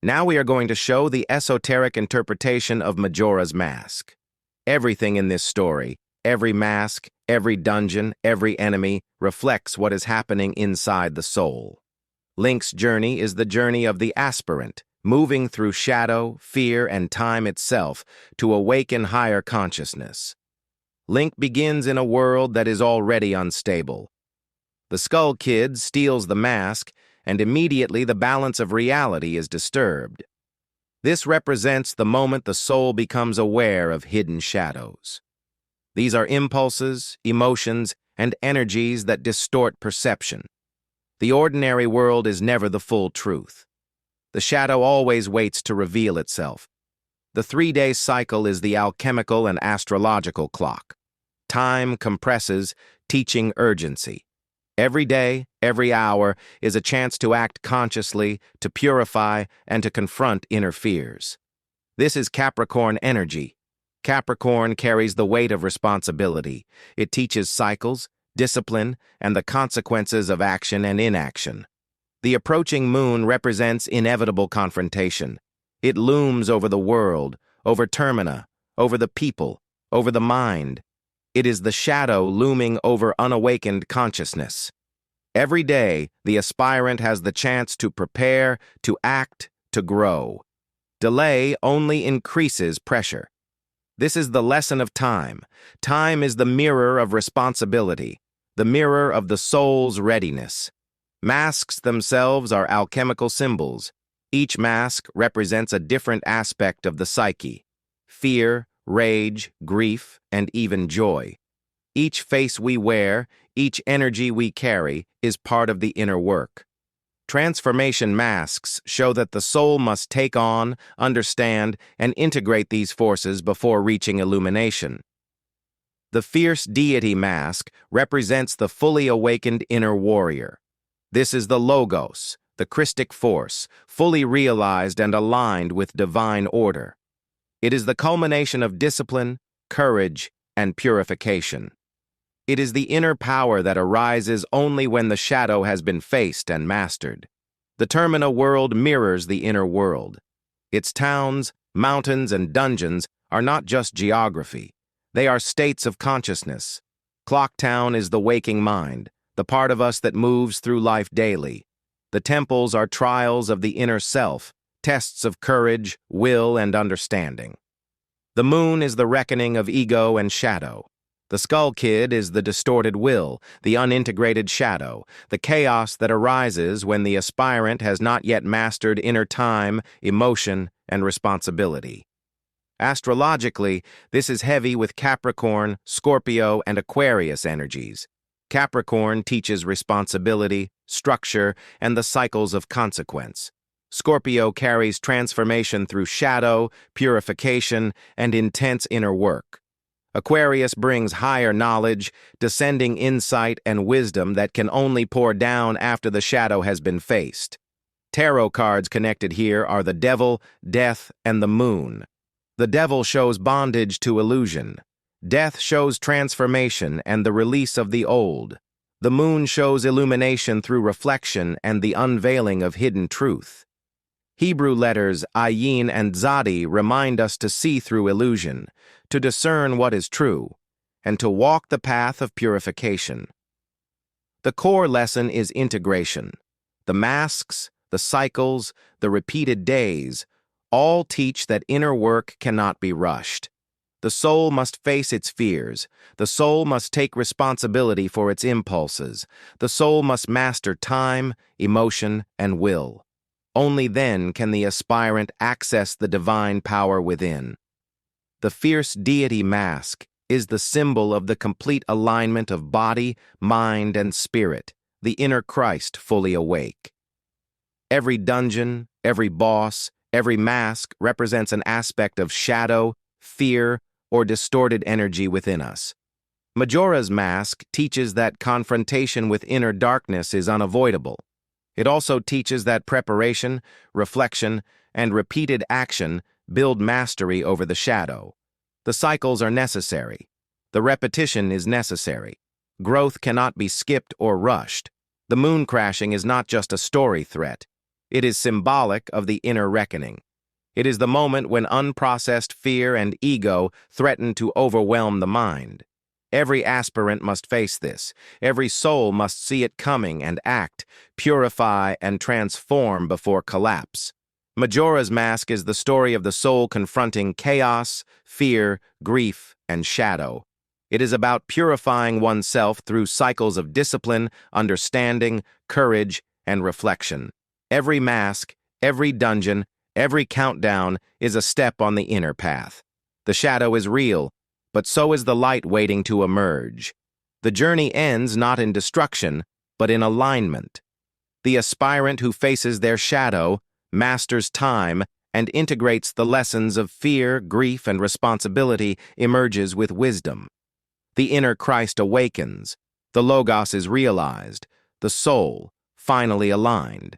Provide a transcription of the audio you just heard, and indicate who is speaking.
Speaker 1: Now we are going to show the esoteric interpretation of Majora's Mask. Everything in this story, every mask, every dungeon, every enemy, reflects what is happening inside the soul. Link's journey is the journey of the aspirant, moving through shadow, fear, and time itself to awaken higher consciousness. Link begins in a world that is already unstable. The Skull Kid steals the mask, and immediately the balance of reality is disturbed. This represents the moment the soul becomes aware of hidden shadows. These are impulses, emotions, and energies that distort perception. The ordinary world is never the full truth. The shadow always waits to reveal itself. The 3-day cycle is the alchemical and astrological clock. Time compresses, teaching urgency. Every day, every hour, is a chance to act consciously, to purify, and to confront inner fears. This is Capricorn energy. Capricorn carries the weight of responsibility. It teaches cycles, discipline, and the consequences of action and inaction. The approaching moon represents inevitable confrontation. It looms over the world, over Termina, over the people, over the mind. It is the shadow looming over unawakened consciousness. Every day, the aspirant has the chance to prepare, to act, to grow. Delay only increases pressure. This is the lesson of time. Time is the mirror of responsibility, the mirror of the soul's readiness. Masks themselves are alchemical symbols. Each mask represents a different aspect of the psyche: fear, rage, grief, and even joy. Each face we wear, each energy we carry, is part of the inner work. Transformation masks show that the soul must take on, understand, and integrate these forces before reaching illumination. The fierce deity mask represents the fully awakened inner warrior. This is the Logos, the Christic force, fully realized and aligned with divine order. It is the culmination of discipline, courage, and purification. It is the inner power that arises only when the shadow has been faced and mastered. The Termina world mirrors the inner world. Its towns, mountains, and dungeons are not just geography. They are states of consciousness. Clocktown is the waking mind, the part of us that moves through life daily. The temples are trials of the inner self, tests of courage, will, and understanding. The moon is the reckoning of ego and shadow. The Skull Kid is the distorted will, the unintegrated shadow, the chaos that arises when the aspirant has not yet mastered inner time, emotion, and responsibility. Astrologically, this is heavy with Capricorn, Scorpio, and Aquarius energies. Capricorn teaches responsibility, structure, and the cycles of consequence. Scorpio carries transformation through shadow, purification, and intense inner work. Aquarius brings higher knowledge, descending insight and wisdom that can only pour down after the shadow has been faced. Tarot cards connected here are the Devil, Death, and the Moon. The Devil shows bondage to illusion. Death shows transformation and the release of the old. The Moon shows illumination through reflection and the unveiling of hidden truth. Hebrew letters Ayin and Zadi remind us to see through illusion, to discern what is true, and to walk the path of purification. The core lesson is integration. The masks, the cycles, the repeated days, all teach that inner work cannot be rushed. The soul must face its fears. The soul must take responsibility for its impulses. The soul must master time, emotion, and will. Only then can the aspirant access the divine power within. The fierce deity mask is the symbol of the complete alignment of body, mind, and spirit, the inner Christ fully awake. Every dungeon, every boss, every mask represents an aspect of shadow, fear, or distorted energy within us. Majora's Mask teaches that confrontation with inner darkness is unavoidable. It also teaches that preparation, reflection, and repeated action build mastery over the shadow. The cycles are necessary. The repetition is necessary. Growth cannot be skipped or rushed. The moon crashing is not just a story threat. It is symbolic of the inner reckoning. It is the moment when unprocessed fear and ego threaten to overwhelm the mind. Every aspirant must face this. Every soul must see it coming and act, purify, and transform before collapse. Majora's Mask is the story of the soul confronting chaos, fear, grief, and shadow. It is about purifying oneself through cycles of discipline, understanding, courage, and reflection. Every mask, every dungeon, every countdown is a step on the inner path. The shadow is real, but so is the light waiting to emerge. The journey ends not in destruction, but in alignment. The aspirant who faces their shadow masters time and integrates the lessons of fear, grief, and responsibility emerges with wisdom. The inner Christ awakens, the Logos is realized, the soul finally aligned.